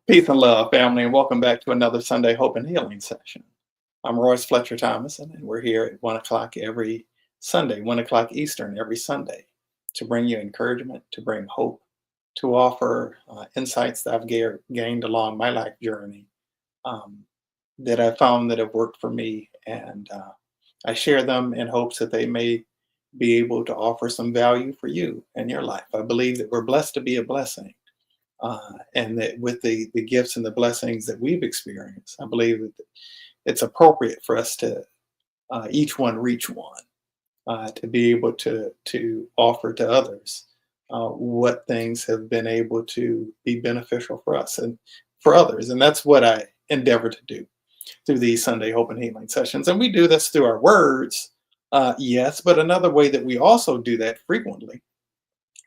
Peace and love, family, and welcome back to another Sunday Hope and Healing session. I'm Royce Fletcher Thomason, and we're here at 1 o'clock every Sunday, 1 o'clock Eastern every Sunday, to bring you encouragement, to bring hope, to offer insights that I've gained along my life journey um, that I found that have worked for me. And I share them in hopes that they may be able to offer some value for you in your life. I believe that we're blessed to be a blessing and that with the gifts and the blessings that we've experienced, I believe that it's appropriate for us to each one reach one to be able to offer to others what things have been able to be beneficial for us and for others, and that's what I endeavor to do through these Sunday Hope and Healing sessions. And we do this through our words, yes, but another way that we also do that frequently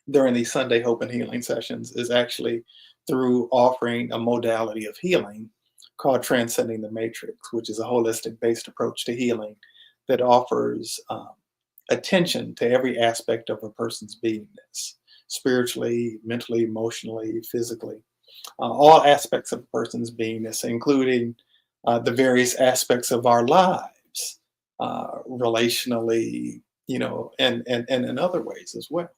during these Sunday Hope and Healing sessions is actually through offering a modality of healing called Transcending the Matrix, which is a holistic based approach to healing that offers attention to every aspect of a person's beingness, spiritually, mentally, emotionally, physically, all aspects of a person's beingness, including the various aspects of our lives, relationally, and in other ways as well.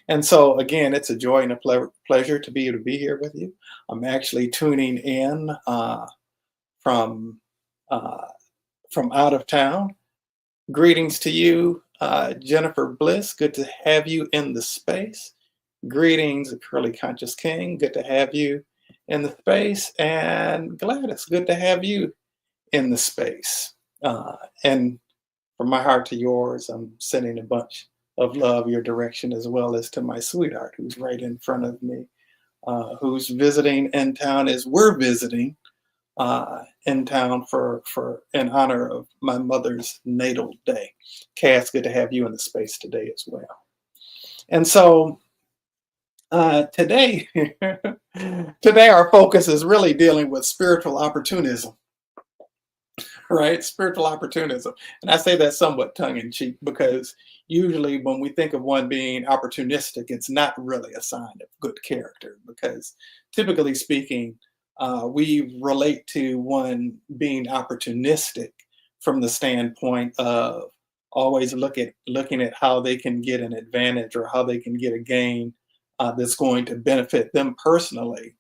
And so, again, it's a joy and a pleasure to be able to be here with you. I'm actually tuning in from uh, from out of town. Greetings to you, Jennifer Bliss. Good to have you in the space. Greetings, Curly Conscious King. Good to have you in the space. And Gladys, good to have you in the space. And from my heart to yours, I'm sending a bunch of love your direction, as well as to my sweetheart who's right in front of me, who's visiting in town as we're visiting in town for in honor of my mother's natal day. Cass, good to have you in the space today as well. And so today, today our focus is really dealing with spiritual opportunism, right? Spiritual opportunism. And I say that somewhat tongue in cheek because usually when we think of one being opportunistic, it's not really a sign of good character because typically speaking, we relate to one being opportunistic from the standpoint of always looking at how they can get an advantage or how they can get a gain that's going to benefit them personally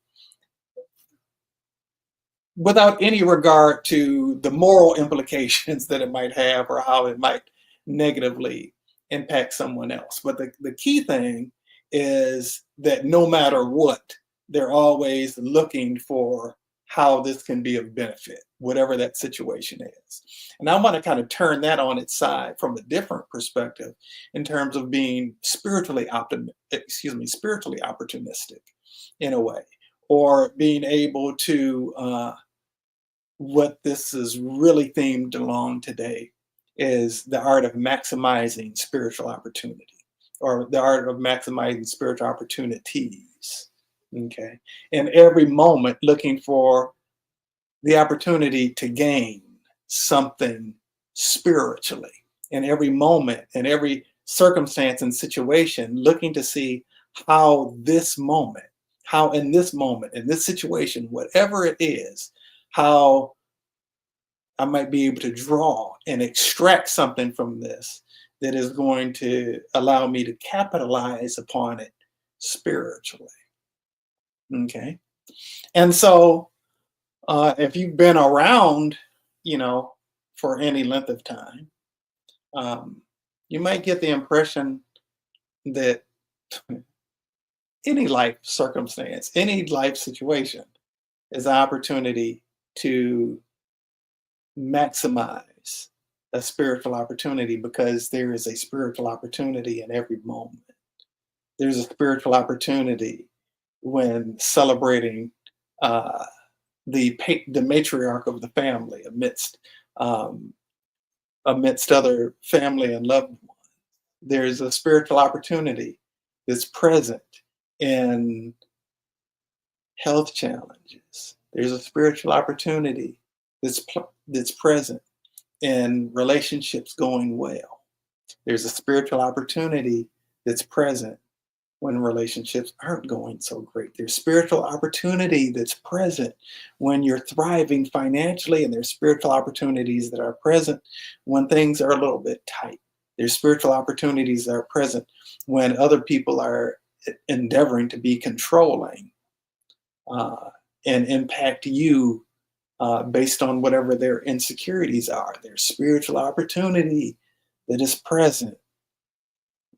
without any regard to the moral implications that it might have or how it might negatively impact someone else. But the key thing is that no matter what, they're always looking for how this can be of benefit, whatever that situation is. And I want to kind of turn that on its side from a different perspective in terms of being spiritually opportunistic in a way, or being able to what this is really themed along today is the art of maximizing spiritual opportunity or the art of maximizing spiritual opportunities. Okay. In every moment, looking for the opportunity to gain something spiritually. In every moment, in every circumstance and situation, looking to see how this moment, how in this moment, in this situation, whatever it is, how I might be able to draw and extract something from this that is going to allow me to capitalize upon it spiritually. Okay. And so, if you've been around, you know, for any length of time, um, you might get the impression that any life circumstance, any life situation is an opportunity to maximize a spiritual opportunity because there is a spiritual opportunity in every moment. There's a spiritual opportunity when celebrating uh, the matriarch of the family um, amidst other family and loved ones. There's a spiritual opportunity that's present in health challenges. There's a spiritual opportunity that's present in relationships going well. There's a spiritual opportunity that's present when relationships aren't going so great. There's spiritual opportunity that's present when you're thriving financially, and there's spiritual opportunities that are present when things are a little bit tight. There's spiritual opportunities that are present when other people are endeavoring to be controlling uh, and impact you based on whatever their insecurities are. There's spiritual opportunity that is present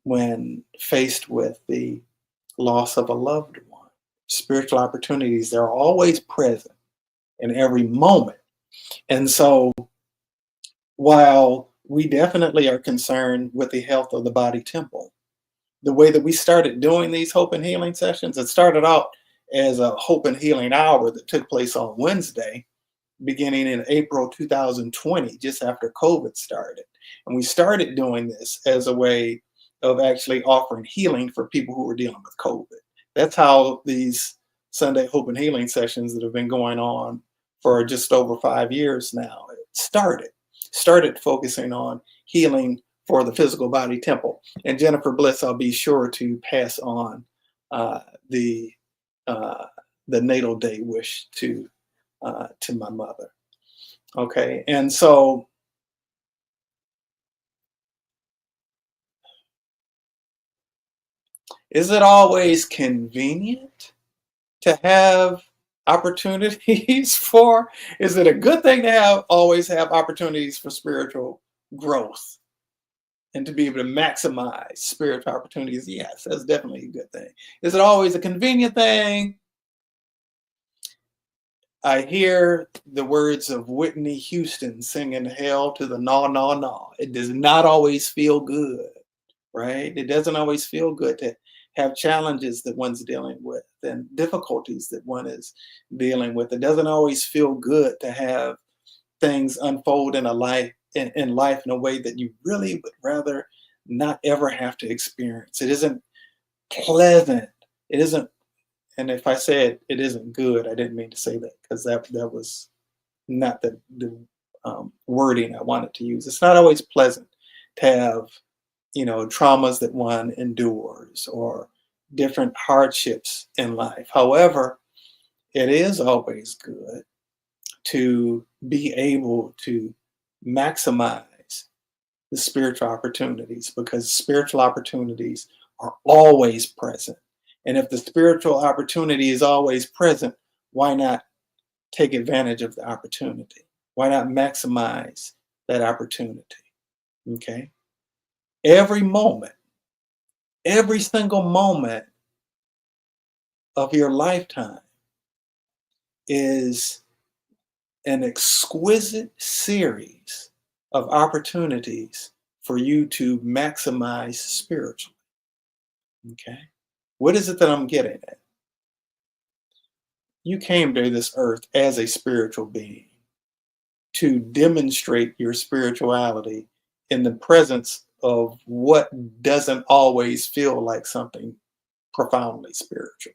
when faced with the loss of a loved one. Spiritual opportunities, they're always present in every moment. And so, while we definitely are concerned with the health of the body temple, the way that we started doing these hope and healing sessions, it started out as a hope and healing hour that took place on Wednesday, beginning in April 2020, just after COVID started. And we started doing this as a way of actually offering healing for people who were dealing with COVID. That's how these Sunday Hope and Healing sessions that have been going on for just over 5 years now started focusing on healing for the physical body temple. And Jennifer Bliss, I'll be sure to pass on uh, the uh, the natal day wish to my mother. Okay, and so is it always convenient to have opportunities for? Is it a good thing to have always have opportunities for spiritual growth and to be able to maximize spiritual opportunities? Yes, that's definitely a good thing. Is it always a convenient thing? I hear the words of Whitney Houston singing "Hell to the No, No, No." It does not always feel good, right? It doesn't always feel good to have challenges that one's dealing with and difficulties that one is dealing with. It doesn't always feel good to have things unfold in life in a way that you really would rather not ever have to experience. It isn't pleasant. It isn't, and if I said it isn't good, I didn't mean to say that, because that was not the wording I wanted to use. It's not always pleasant to have, traumas that one endures or different hardships in life. However, it is always good to be able to maximize the spiritual opportunities, because spiritual opportunities are always present. And if the spiritual opportunity is always present, why not take advantage of the opportunity? Why not maximize that opportunity? Okay. Every moment, every single moment of your lifetime is an exquisite series of opportunities for you to maximize spiritually. Okay. What is it that I'm getting at? You came to this earth as a spiritual being to demonstrate your spirituality in the presence of what doesn't always feel like something profoundly spiritual.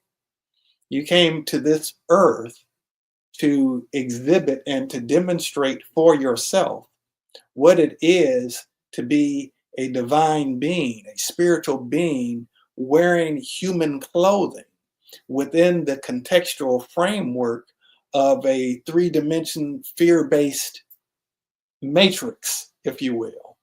You came to this earth to exhibit and to demonstrate for yourself what it is to be a divine being, a spiritual being wearing human clothing within the contextual framework of a three-dimension fear-based matrix, if you will.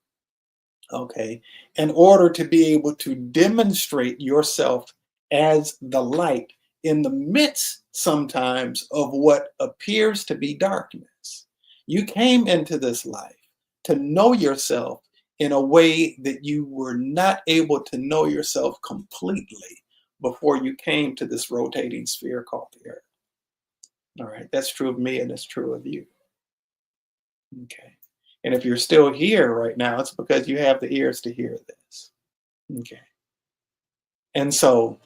Okay, in order to be able to demonstrate yourself as the light in the midst sometimes of what appears to be darkness. You came into this life to know yourself in a way that you were not able to know yourself completely before you came to this rotating sphere called the earth. All right, that's true of me and it's true of you. Okay. And if you're still here right now, it's because you have the ears to hear this. Okay. And so,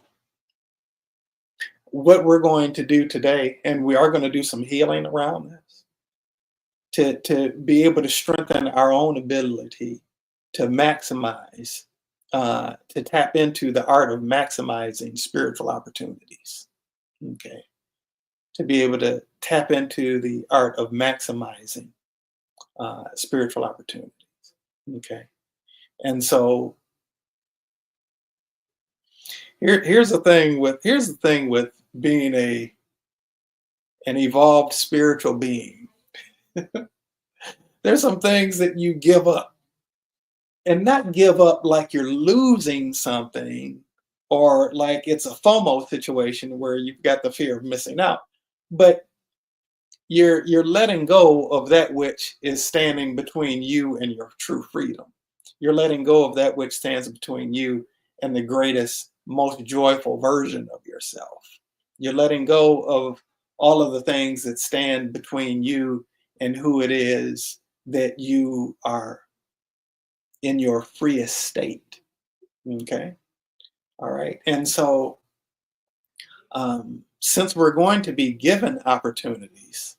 what we're going to do today, and we are going to do some healing around this, to be able to strengthen our own ability to maximize, to tap into the art of maximizing spiritual opportunities. Okay. To be able to tap into the art of maximizing spiritual opportunities. Okay. And so, Here's the thing with being an evolved spiritual being. There's some things that you give up, and not give up like you're losing something, or like it's a FOMO situation where you've got the fear of missing out, but you're letting go of that which is standing between you and your true freedom. You're letting go of that which stands between you and the greatest, most joyful version of yourself. You're letting go of all of the things that stand between you and who it is that you are in your freest state. Okay. All right. And so, since we're going to be given opportunities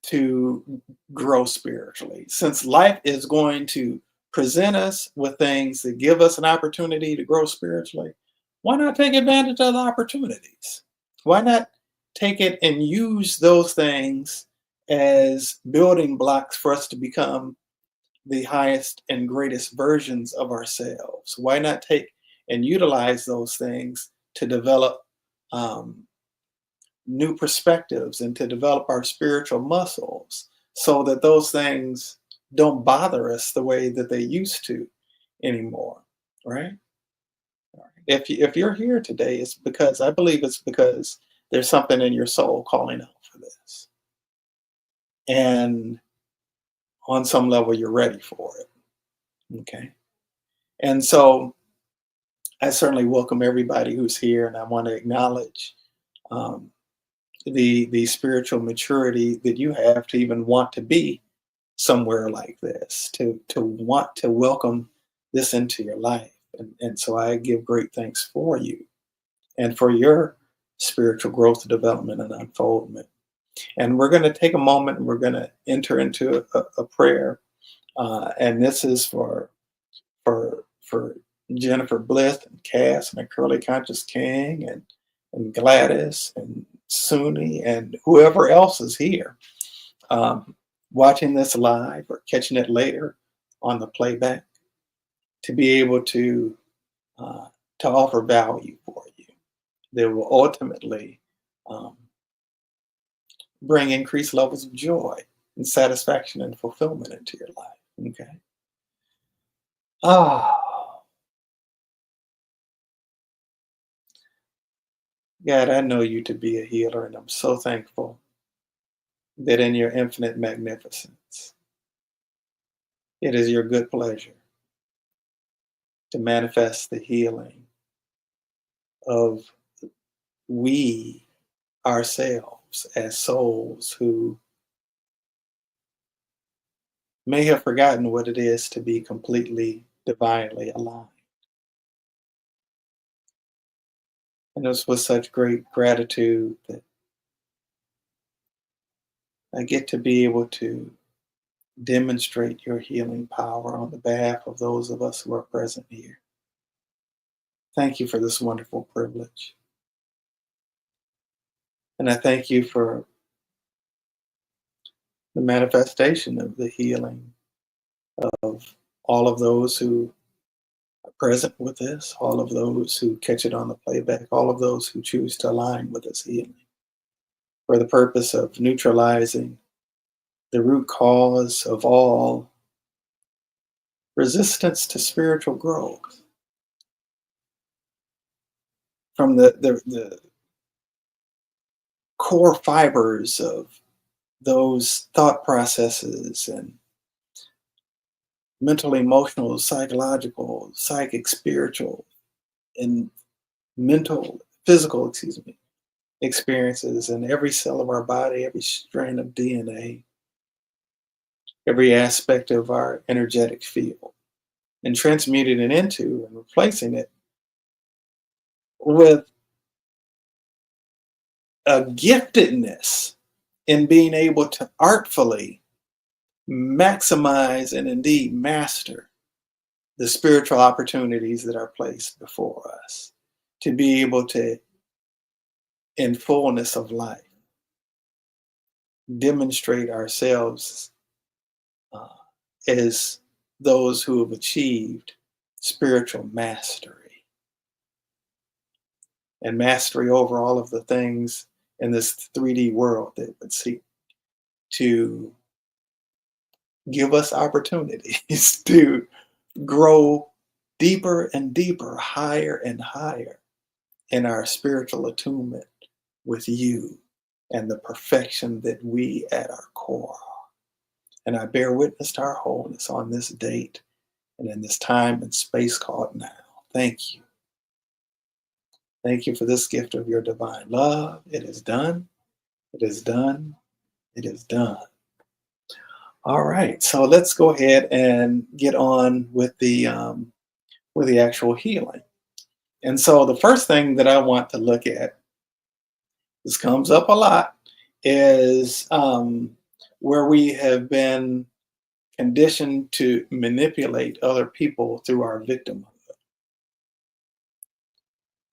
to grow spiritually, since life is going to present us with things that give us an opportunity to grow spiritually, why not take advantage of the opportunities? Why not take it and use those things as building blocks for us to become the highest and greatest versions of ourselves? Why not take and utilize those things to develop um, new perspectives and to develop our spiritual muscles so that those things don't bother us the way that they used to anymore, right? If you're here today, it's because I believe it's because there's something in your soul calling out for this, and on some level, you're ready for it. Okay, and so I certainly welcome everybody who's here, and I want to acknowledge um, the spiritual maturity that you have to even want to be somewhere like this, to want to welcome this into your life, and so I give great thanks for you and for your spiritual growth, development, and unfoldment. And we're going to take a moment and we're going to enter into a prayer, and this is for Jennifer Bliss and Cass and the Curly Conscious King and Gladys and Suni and whoever else is here watching this live or catching it later on the playback, to be able uh, to offer value for you that will ultimately um, bring increased levels of joy and satisfaction and fulfillment into your life. Okay. Oh, God, I know you to be a healer, and I'm so thankful that in your infinite magnificence, it is your good pleasure to manifest the healing of we ourselves as souls who may have forgotten what it is to be completely divinely alive. And it's with such great gratitude that I get to be able to demonstrate your healing power on the behalf of those of us who are present here. Thank you for this wonderful privilege. And I thank you for the manifestation of the healing of all of those who are present with this, all of those who catch it on the playback, all of those who choose to align with this healing for the purpose of neutralizing the root cause of all resistance to spiritual growth from the core fibers of those thought processes and mental, emotional, psychological, psychic, spiritual, and mental, physical, excuse me, experiences in every cell of our body, every strand of DNA, every aspect of our energetic field, and transmuting it into and replacing it with a giftedness in being able to artfully maximize and indeed master the spiritual opportunities that are placed before us, to be able to, in fullness of life, demonstrate ourselves uh, as those who have achieved spiritual mastery. and mastery over all of the things in this 3D world that would seek to give us opportunities to grow deeper and deeper, higher and higher in our spiritual attunement with you and the perfection that we at our core are. And I bear witness to our wholeness on this date and in this time and space called now. Thank you. Thank you for this gift of your divine love. It is done. It is done. It is done. All right, so let's go ahead and get on with the actual healing. And so the first thing that I want to look at, this comes up a lot, is where we have been conditioned to manipulate other people through our victimhood.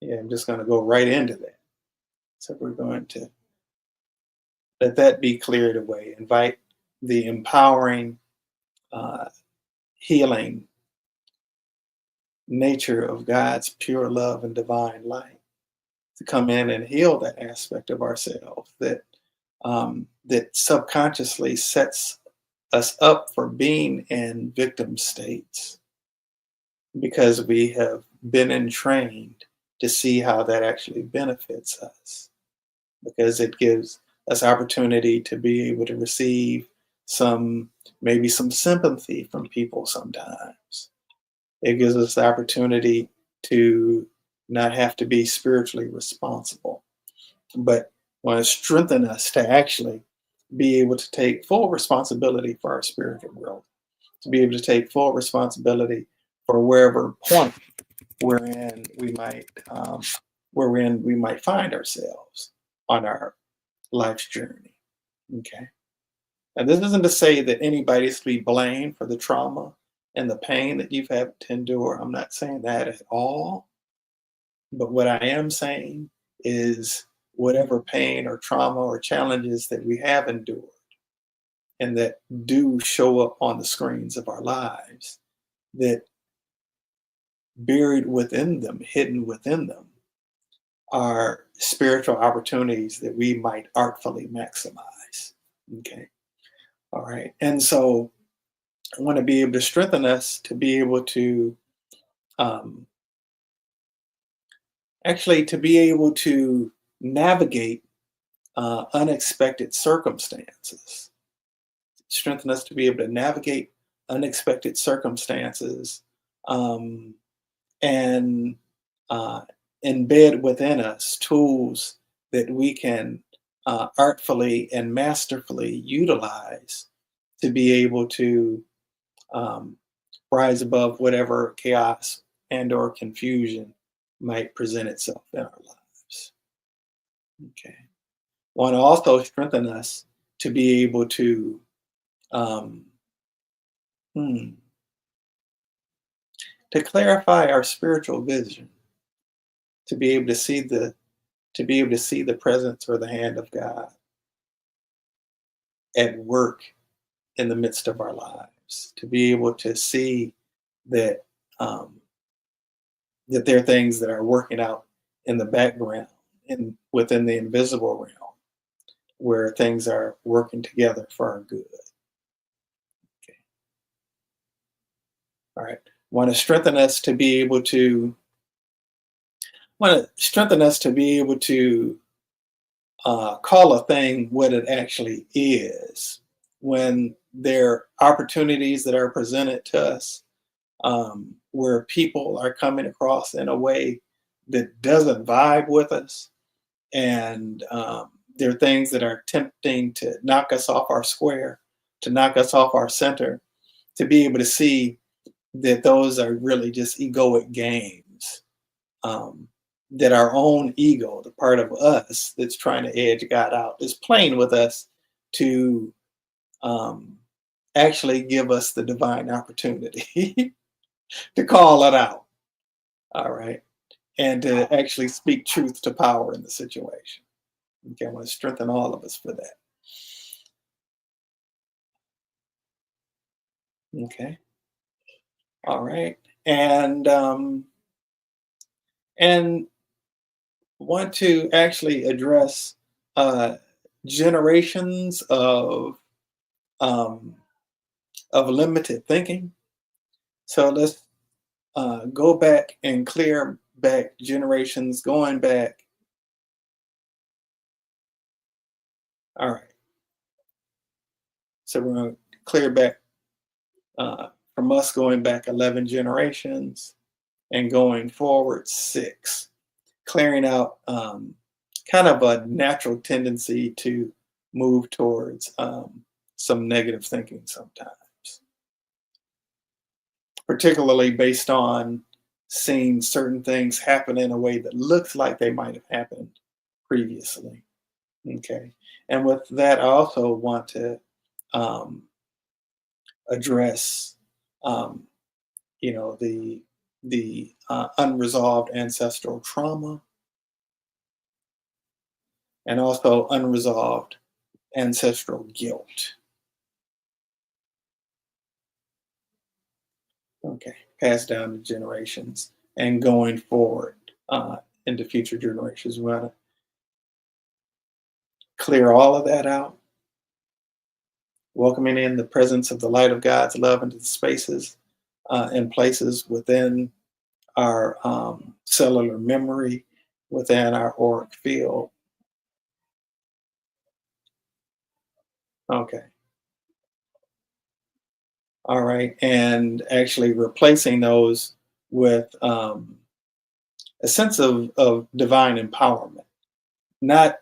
Yeah, I'm just going to go right into that. So we're going to let that be cleared away. Invite the empowering, uh, healing nature of God's pure love and divine light to come in and heal that aspect of ourselves that subconsciously sets us up for being in victim states because we have been entrained to see how that actually benefits us, because it gives us opportunity to be able to receive maybe some sympathy from people sometimes. It gives us the opportunity to not have to be spiritually responsible, but want to strengthen us to actually be able to take full responsibility for our spiritual growth, to be able to take full responsibility for wherever point wherein we might find ourselves on our life's journey. Okay. And this isn't to say that anybody's to be blamed for the trauma and the pain that you've had to endure. I'm not saying that at all. But what I am saying is whatever pain or trauma or challenges that we have endured and that do show up on the screens of our lives, that buried within them, hidden within them, are spiritual opportunities that we might artfully maximize. Okay. All right. And so I want to be able to strengthen us to be able to um, to be able to navigate unexpected circumstances. Strengthen us to be able to navigate unexpected circumstances um, and uh, embed within us tools that we can artfully and masterfully utilize to be able to um, rise above whatever chaos and or confusion might present itself in our lives. Okay. Want to also strengthen us to be able to um, hmm, to clarify our spiritual vision, to be able to see the presence or the hand of God at work in the midst of our lives, to be able to see that um, that there are things that are working out in the background and within the invisible realm where things are working together for our good. Okay. All right. Want to strengthen us to be able to call a thing what it actually is when there are opportunities that are presented to us where people are coming across in a way that doesn't vibe with us, and there are things that are attempting to knock us off our square, to knock us off our center, to be able to see that those are really just egoic games. Um, that our own ego, the part of us that's trying to edge God out, is playing with us to um, actually give us the divine opportunity to call it out. All right. And to actually speak truth to power in the situation. Okay. I want to strengthen all of us for that. Okay. All right. And want to actually address uh, generations um, of limited thinking. So let's go back and clear back generations going back. All right. So we're going to clear back from us going back 11 generations and going forward 6, clearing out kind of a natural tendency to move towards some negative thinking sometimes, particularly based on seeing certain things happen in a way that looks like they might have happened previously. Okay. And with that, I also want to um, address, um, the unresolved ancestral trauma and also unresolved ancestral guilt. Okay, passed down to generations and going forward into future generations. We want to clear all of that out, welcoming in the presence of the light of God's love into the spaces and places within our cellular memory, within our auric field. Okay. All right. And actually replacing those with a sense of divine empowerment, not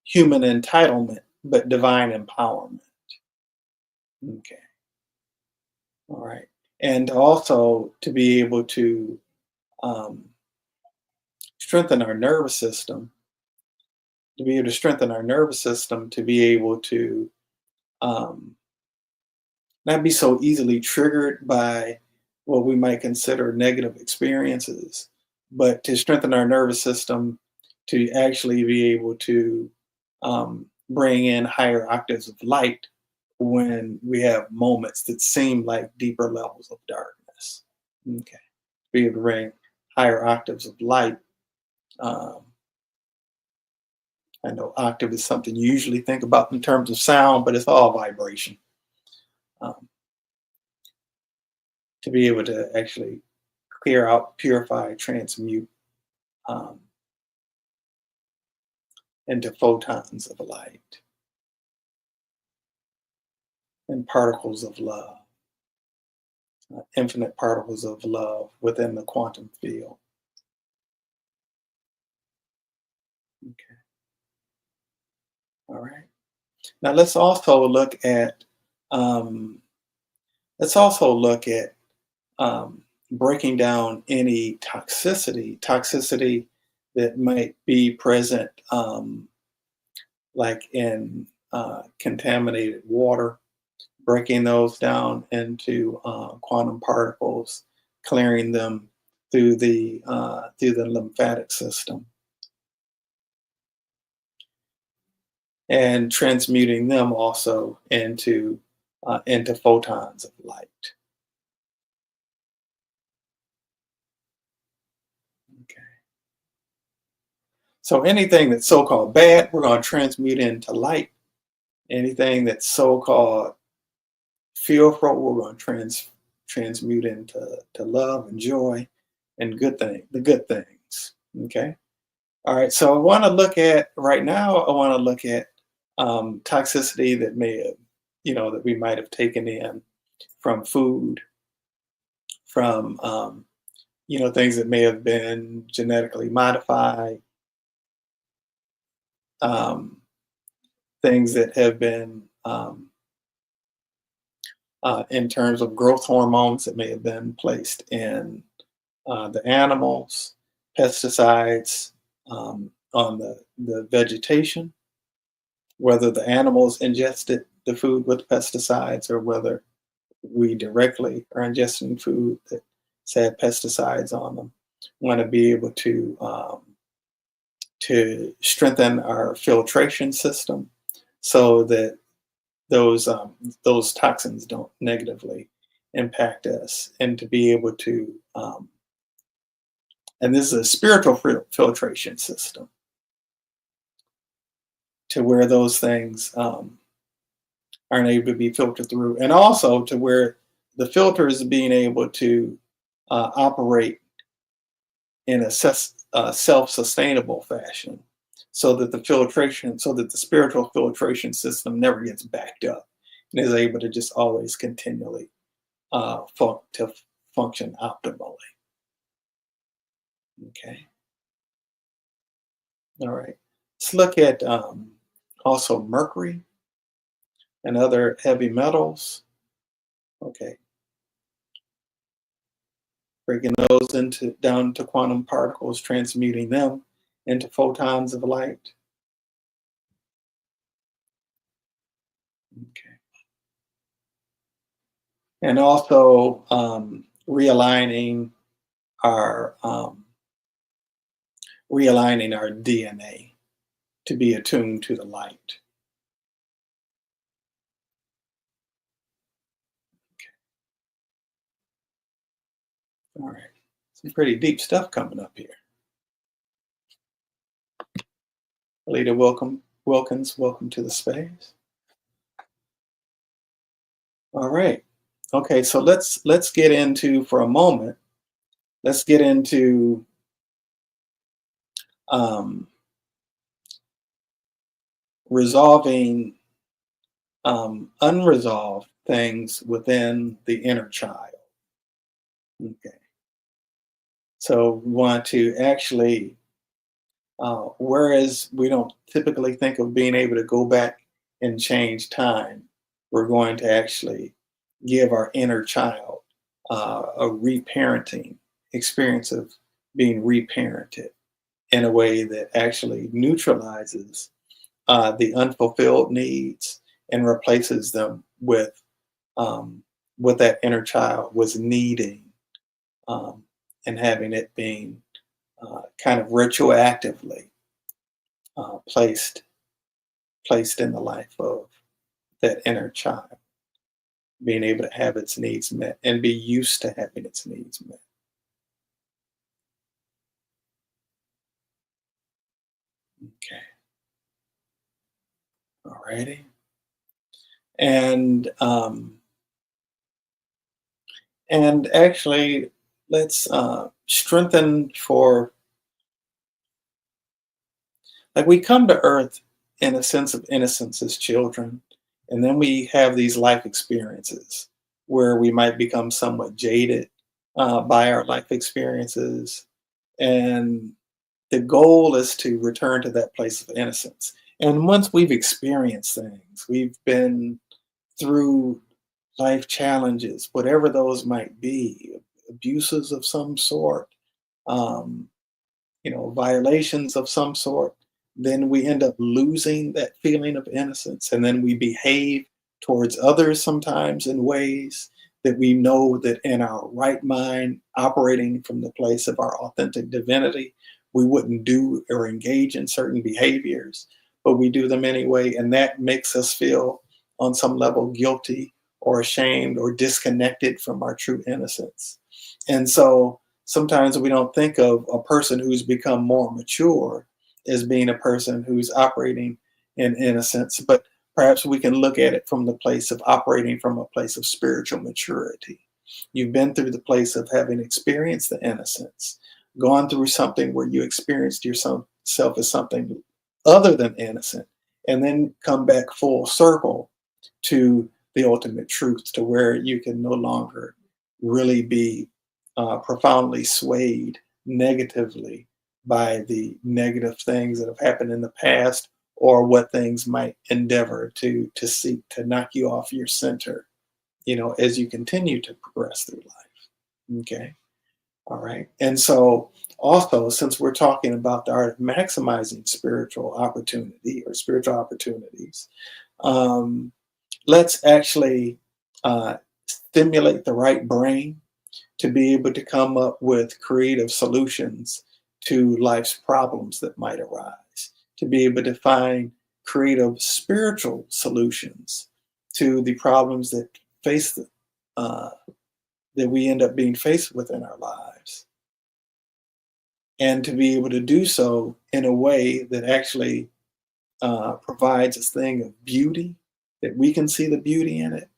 human entitlement, but divine empowerment. Okay. All right. And also to be able to um, strengthen our nervous system, to be able to strengthen our nervous system, to be able to um, not be so easily triggered by what we might consider negative experiences, but to strengthen our nervous system to actually be able to bring in higher octaves of light when we have moments that seem like deeper levels of darkness. Okay. Be able to bring higher octaves of light. Um, I know octave is something you usually think about in terms of sound, but it's all vibration. Um, to be able to actually clear out, purify, transmute um, into photons of light and particles of love, infinite particles of love within the quantum field. Okay. All right. Now um, let's also look at breaking down any toxicity that might be present, like in contaminated water, breaking those down into quantum particles, clearing them through the lymphatic system, and transmuting them also into photons of light. Okay. So anything that's so-called bad, we're going to transmute into light. Anything that's so-called fearful, we're going to transmute into love and joy and the good things. Okay. All right. So I want to look at right now. I want to look at toxicity that may have, that we might have taken in from food, from things that may have been genetically modified, um, things that have been in terms of growth hormones that may have been placed in the animals, pesticides on the vegetation, whether the animals ingested the food with pesticides or whether we directly are ingesting food that had pesticides on them. Want to be able to strengthen our filtration system so that those toxins don't negatively impact us, and to be able to and this is a spiritual filtration system. to where those things aren't able to be filtered through, and also to where the filter is being able to operate in a self-sustainable fashion, so that so that the spiritual filtration system never gets backed up and is able to just always continually to function optimally. Okay, all right. Let's look at also mercury and other heavy metals. Okay, breaking those into down to quantum particles, transmuting them into photons of light. Okay, and also realigning our DNA to be attuned to the light. All right, some pretty deep stuff coming up here. Lita Wilkins, welcome to the space. All right. Okay, so let's get into for a moment. Let's get into um, resolving unresolved things within the inner child. Okay, so we want to actually, whereas we don't typically think of being able to go back and change time, we're going to actually give our inner child a reparenting experience of being reparented in a way that actually neutralizes the unfulfilled needs and replaces them with what that inner child was needing, um, and having it being kind of retroactively placed in the life of that inner child, being able to have its needs met and be used to having its needs met. Okay, alrighty, and actually, let's strengthen for, like, we come to Earth in a sense of innocence as children, and then we have these life experiences where we might become somewhat jaded by our life experiences, and the goal is to return to that place of innocence. And once we've experienced things, we've been through life challenges, whatever those might be, abuses of some sort, um, violations of some sort, then we end up losing that feeling of innocence. And then we behave towards others sometimes in ways that we know that in our right mind, operating from the place of our authentic divinity, we wouldn't do or engage in certain behaviors, but we do them anyway. And that makes us feel on some level guilty or ashamed or disconnected from our true innocence. And so sometimes we don't think of a person who's become more mature as being a person who's operating in innocence, but perhaps we can look at it from the place of operating from a place of spiritual maturity. You've been through the place of having experienced the innocence, gone through something where you experienced yourself as something other than innocent, and then come back full circle to the ultimate truth, to where you can no longer really be profoundly swayed negatively by the negative things that have happened in the past, or what things might endeavor to seek to knock you off your center, as you continue to progress through life. Okay, all right. And so, also, since we're talking about the art of maximizing spiritual opportunity or spiritual opportunities, um, let's actually stimulate the right brain to be able to come up with creative solutions to life's problems that might arise, to be able to find creative spiritual solutions to the problems that face uh, that we end up being faced with in our lives, and to be able to do so in a way that actually provides this thing of beauty, that we can see the beauty in it,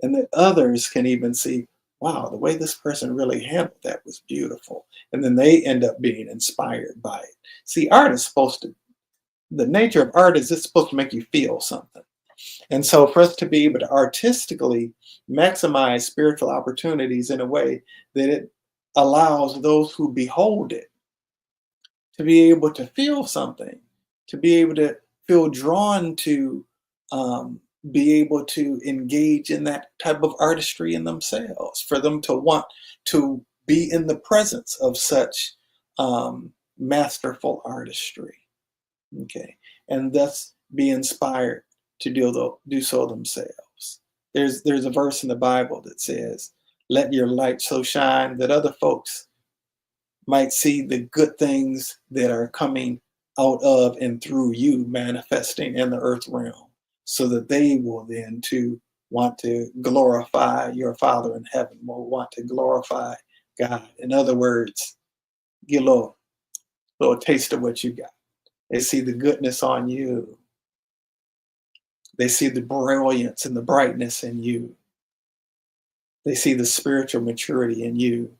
and that others can even see, wow, the way this person really handled that was beautiful. And then they end up being inspired by it. See, art is supposed to, the nature of art is it's supposed to make you feel something. And so for us to be able to artistically maximize spiritual opportunities in a way that it allows those who behold it to be able to feel something, to be able to feel drawn to be able to engage in that type of artistry in themselves, for them to want to be in the presence of such masterful artistry. Okay, and thus be inspired to do so themselves. There's a verse in the Bible that says, "Let your light so shine that other folks might see the good things that are coming out of and through you manifesting in the earth realm, so that they will then too want to glorify your Father in heaven, will want to glorify God." In other words, get a little taste of what you got. They see the goodness on you. They see the brilliance and the brightness in you. They see the spiritual maturity in you,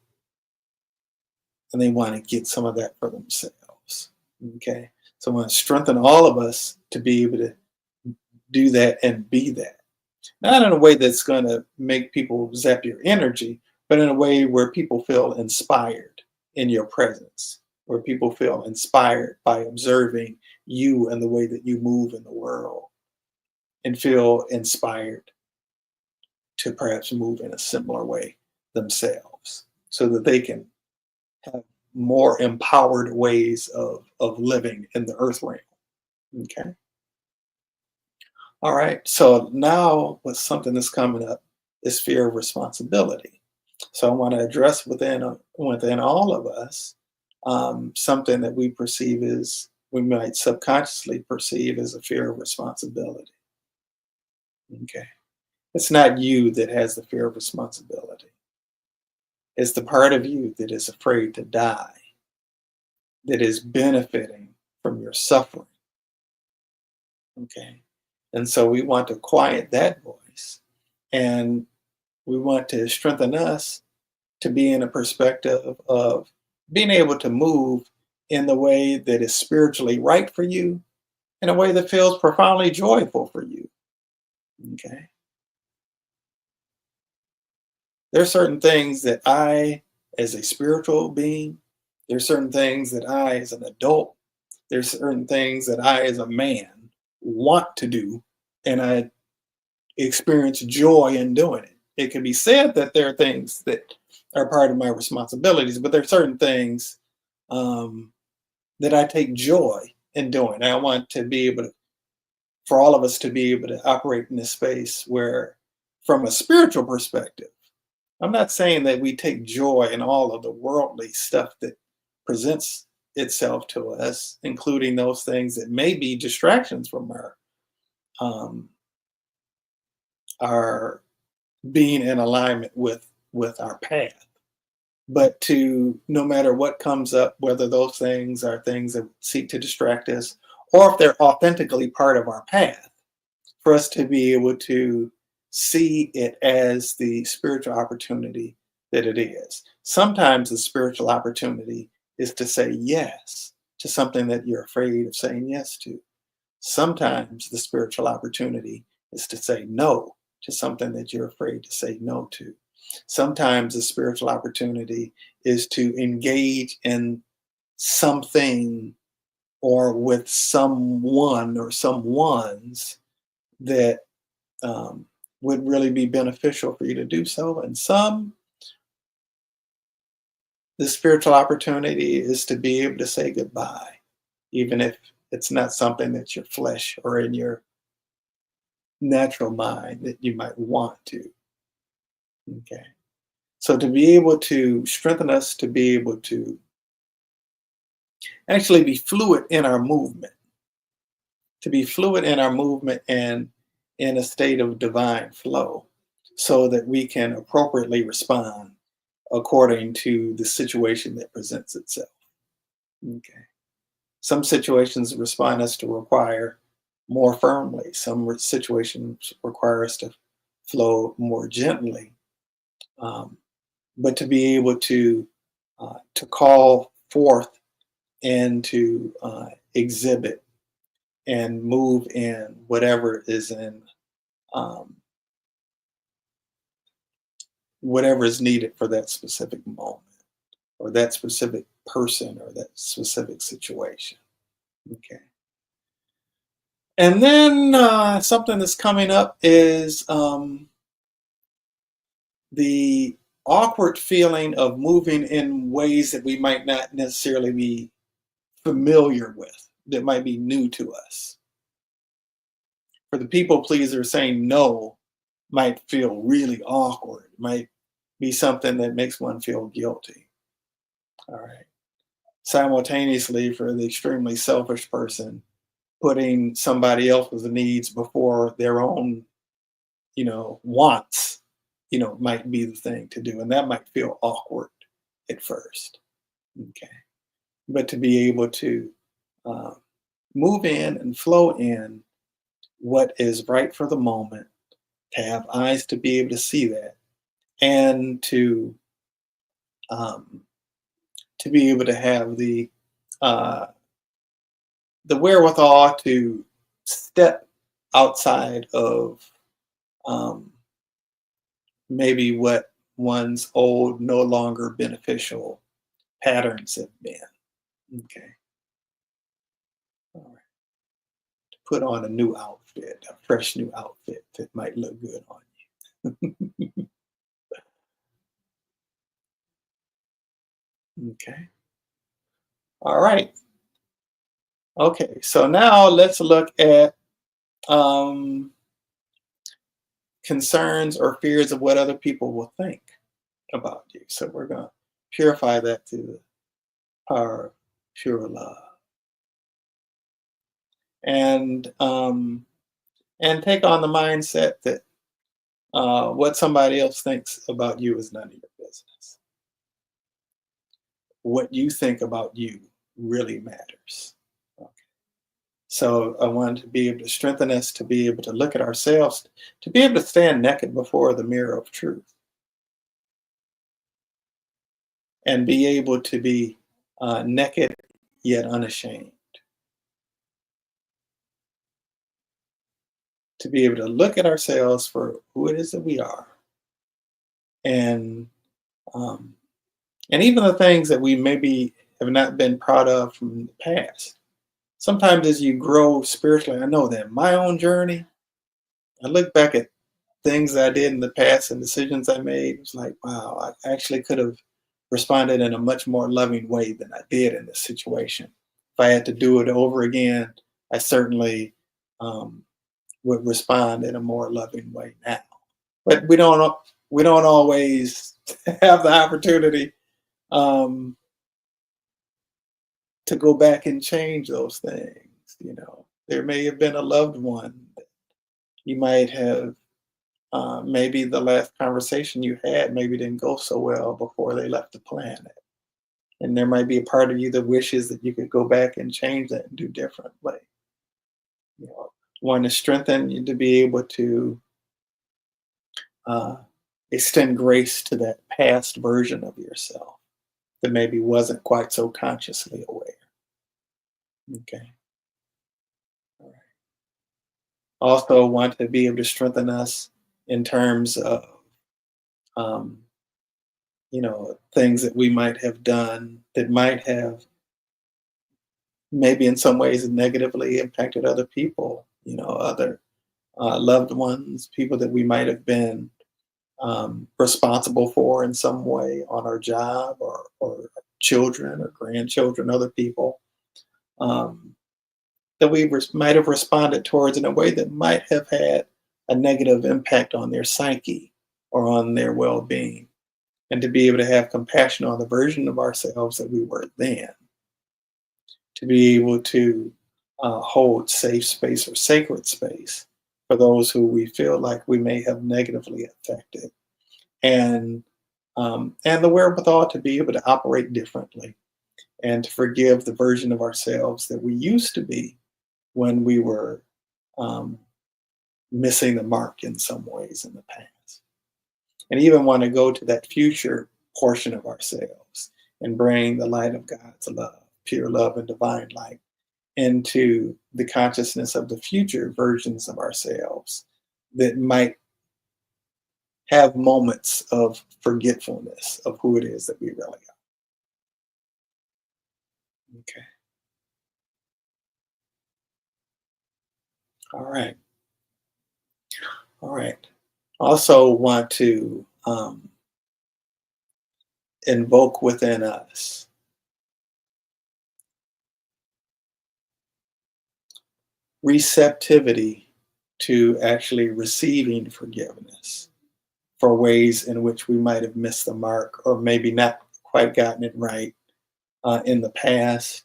and they want to get some of that for themselves. Okay. So I want to strengthen all of us to be able to do that and be that. Not in a way that's going to make people zap your energy, but in a way where people feel inspired in your presence, where people feel inspired by observing you and the way that you move in the world, and feel inspired to perhaps move in a similar way themselves, so that they can have more empowered ways of living in the earth realm. Okay. All right. So now what's something that's coming up is fear of responsibility. So I want to address within all of us something that we perceive as, we might subconsciously perceive as a fear of responsibility. Okay. It's not you that has the fear of responsibility. It's the part of you that is afraid to die, that is benefiting from your suffering. Okay. And so we want to quiet that voice, and we want to strengthen us to be in a perspective of being able to move in the way that is spiritually right for you, in a way that feels profoundly joyful for you. Okay. There are certain things that I, as a spiritual being, there's certain things that I, as an adult, there's certain things that I, as a man, want to do, and I experience joy in doing it. It can be said that there are things that are part of my responsibilities, but there are certain things um, that I take joy in doing. And I want to be able to, for all of us to be able to operate in this space where, from a spiritual perspective, I'm not saying that we take joy in all of the worldly stuff that presents itself to us, including those things that may be distractions from um, our being in alignment with our path. But to, no matter what comes up, whether those things are things that seek to distract us, or if they're authentically part of our path, for us to be able to see it as the spiritual opportunity that it is. Sometimes the spiritual opportunity is to say yes to something that you're afraid of saying yes to. Sometimes the spiritual opportunity is to say no to something that you're afraid to say no to. Sometimes the spiritual opportunity is to engage in something or with someone or someone's that um, would really be beneficial for you to do so. And some, the spiritual opportunity is to be able to say goodbye, even if it's not something that your flesh or in your natural mind that you might want to. Okay. So to be able to strengthen us to be able to actually be fluid in our movement, to be fluid in our movement and in a state of divine flow, so that we can appropriately respond according to the situation that presents itself. Okay. Some situations respond us to require more firmly. Some situations require us to flow more gently. Um, but to be able to call forth and to exhibit and move in whatever is in um, whatever is needed for that specific moment or that specific person or that specific situation. Okay. And then something that's coming up is the awkward feeling of moving in ways that we might not necessarily be familiar with, that might be new to us. For the people pleaser, saying no might feel really awkward, might be something that makes one feel guilty. All right. Simultaneously, for the extremely selfish person, putting somebody else's needs before their own, wants, might be the thing to do. And that might feel awkward at first. Okay. But to be able to uh, move in and flow in what is right for the moment, to have eyes to be able to see that, and um, to be able to have uh, the wherewithal to step outside of um, maybe what one's old, no longer beneficial patterns have been. Okay. All right. To put on a new outfit, a fresh new outfit that might look good on you. Okay. All right. Okay. So now let's look at um, concerns or fears of what other people will think about you. So we're going to purify that to the power of pure love, and take on the mindset that what somebody else thinks about you is none of your business. What you think about you really matters. Okay. So I wanted to be able to strengthen us to be able to look at ourselves, to be able to stand naked before the mirror of truth, and be able to be naked yet unashamed. To be able to look at ourselves for who it is that we are, and um, even the things that we maybe have not been proud of from the past. Sometimes as you grow spiritually, I know that in my own journey, I look back at things that I did in the past and decisions I made. It's like, wow, I actually could have responded in a much more loving way than I did in this situation. If I had to do it over again, I certainly um, would respond in a more loving way now. But we don't always have the opportunity um, to go back and change those things. There may have been a loved one that you might have. Maybe the last conversation you had maybe didn't go so well before they left the planet. And there might be a part of you that wishes that you could go back and change that and do differently. You know, want to strengthen you to be able to uh, extend grace to that past version of yourself that maybe wasn't quite so consciously aware. Okay. All right. Also, want to be able to strengthen us in terms of um, things that we might have done that might have maybe in some ways negatively impacted other people, other loved ones, people that we might have been responsible for in some way on our job, or children or grandchildren, other people um, that we might have responded towards in a way that might have had a negative impact on their psyche or on their well being. And to be able to have compassion on the version of ourselves that we were then, to be able to hold safe space or sacred space for those who we feel like we may have negatively affected, and the wherewithal to be able to operate differently and to forgive the version of ourselves that we used to be when we were um, missing the mark in some ways in the past. And even want to go to that future portion of ourselves and bring the light of God's love, pure love and divine light, into the consciousness of the future versions of ourselves that might have moments of forgetfulness of who it is that we really are. Okay. All right. All right. Also want to invoke within us receptivity to actually receiving forgiveness for ways in which we might have missed the mark or maybe not quite gotten it right in the past,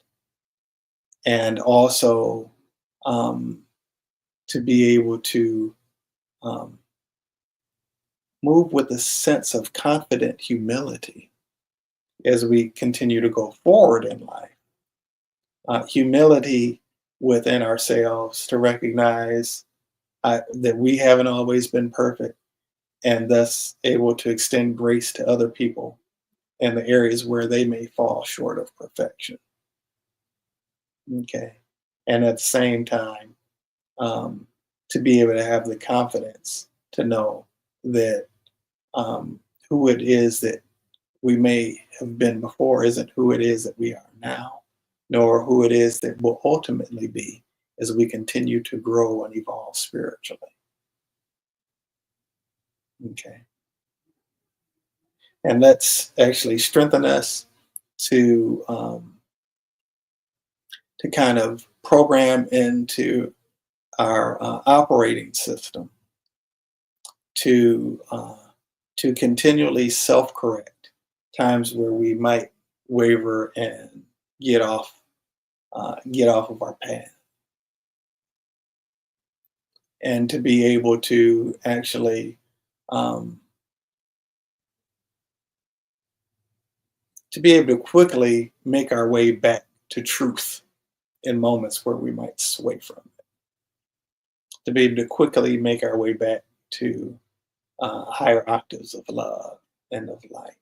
and also um, to be able to um, move with a sense of confident humility as we continue to go forward in life. Humility within ourselves to recognize that we haven't always been perfect, and thus able to extend grace to other people in the areas where they may fall short of perfection. Okay. And at the same time, um, to be able to have the confidence to know that um, who it is that we may have been before isn't who it is that we are now, nor who it is that will ultimately be as we continue to grow and evolve spiritually. Okay. And let's actually strengthen us to to kind of program into our operating system to to continually self-correct times where we might waver and get off get off of our path, and to be able to actually um, to be able to quickly make our way back to truth in moments where we might sway from it, to be able to quickly make our way back to higher octaves of love and of light,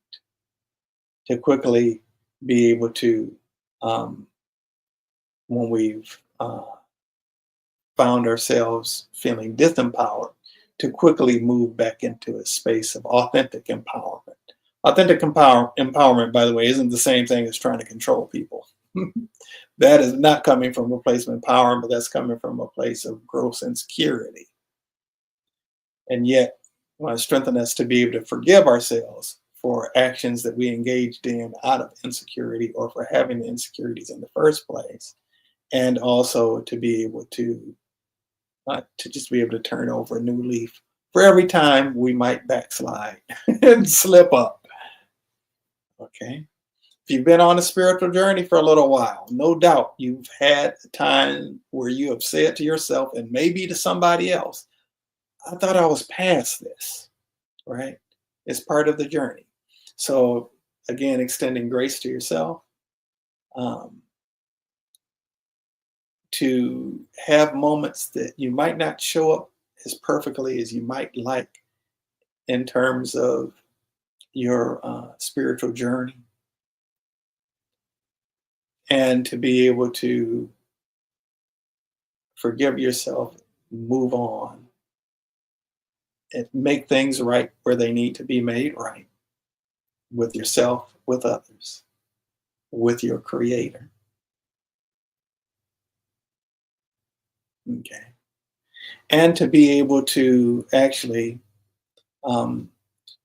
to quickly be able to, um, when we've found ourselves feeling disempowered, to quickly move back into a space of authentic empowerment. Authentic empowerment, by the way, isn't the same thing as trying to control people. That is not coming from a place of empowerment, but that's coming from a place of gross insecurity. And yet, want to strengthen us to be able to forgive ourselves for actions that we engaged in out of insecurity or for having the insecurities in the first place, and also to be able to just be able to turn over a new leaf for every time we might backslide and slip up. Okay. If you've been on a spiritual journey for a little while, no doubt you've had a time where you have said to yourself and maybe to somebody else, I thought I was past this, right? It's part of the journey. So, again, extending grace to yourself, um, to have moments that you might not show up as perfectly as you might like in terms of your spiritual journey, and to be able to forgive yourself, move on, and make things right where they need to be made right with yourself, with others, with your creator. Okay. And to be able to actually um,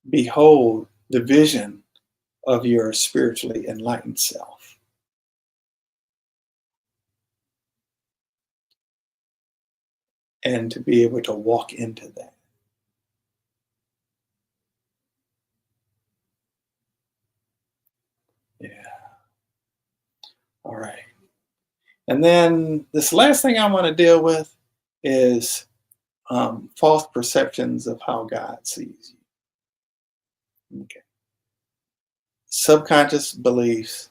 behold the vision of your spiritually enlightened self. And to be able to walk into that. Yeah. All right. And then this last thing I want to deal with is false perceptions of how God sees you. Okay. Subconscious beliefs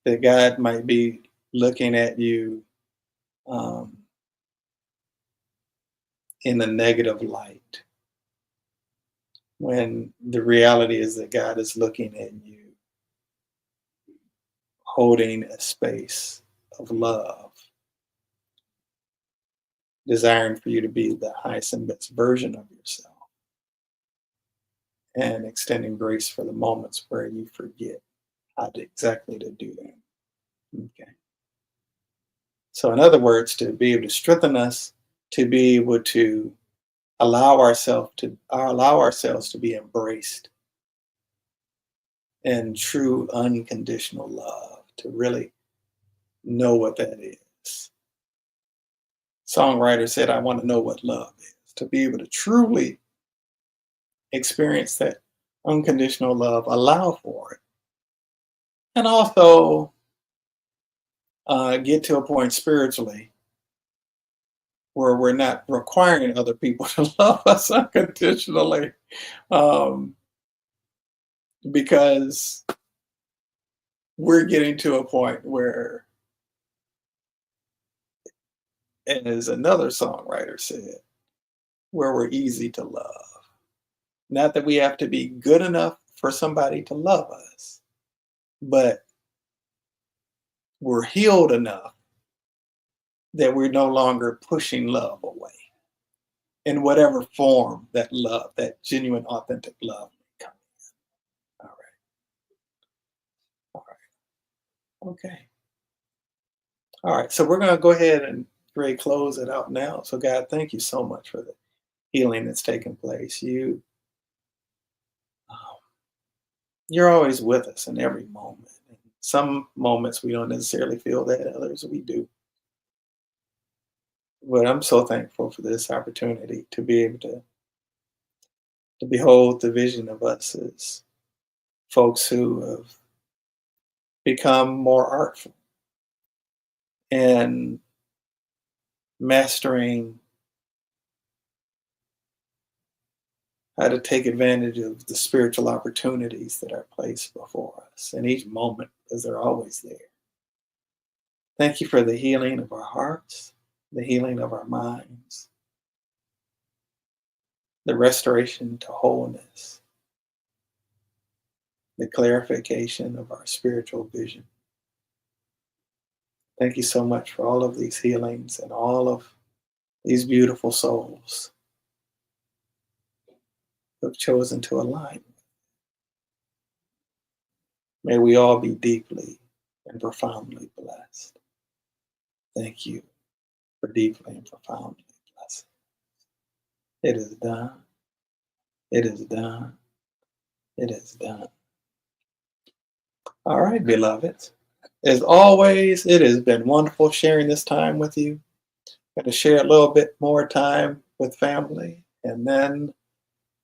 that God might be looking at you um, in a negative light, when the reality is that God is looking at you, holding a space of love, desiring for you to be the highest and best version of yourself, and extending grace for the moments where you forget exactly to do that. Okay. So, in other words, to be able to strengthen us, to be able to allow ourselves to be embraced in true unconditional love, to really know what that is. Songwriter said, I want to know what love is, to be able to truly experience that unconditional love, allow for it, and also get to a point spiritually where we're not requiring other people to love us unconditionally, um, because we're getting to a point where, as another songwriter said, where we're easy to love. Not that we have to be good enough for somebody to love us, but we're healed enough that we're no longer pushing love away in whatever form that love, that genuine, authentic love may come in. All right. All right. Okay. All right. So we're going to go ahead and close it out now. So, God, thank you so much for the healing that's taken place. Um, you're always with us in every moment. And some moments we don't necessarily feel that, others we do. But I'm so thankful for this opportunity to be able to behold the vision of us as folks who have become more artful and mastering how to take advantage of the spiritual opportunities that are placed before us in each moment, because they're always there. Thank you for the healing of our hearts, the healing of our minds, the restoration to wholeness, the clarification of our spiritual vision. Thank you so much for all of these healings and all of these beautiful souls who have chosen to align. May we all be deeply and profoundly blessed. Thank you for deeply and profoundly blessing. It is done. It is done. It is done. All right, beloveds. As always, it has been wonderful sharing this time with you. I'm going to share a little bit more time with family, and then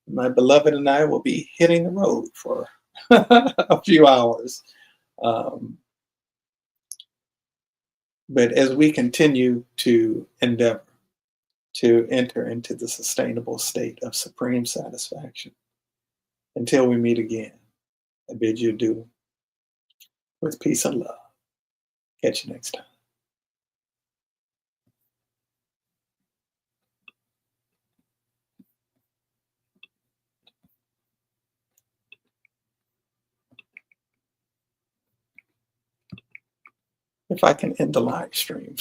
my beloved and I will be hitting the road for a few hours. Um, but as we continue to endeavor to enter into the sustainable state of supreme satisfaction, until we meet again, I bid you adieu with peace and love. Catch you next time. If I can end the live stream.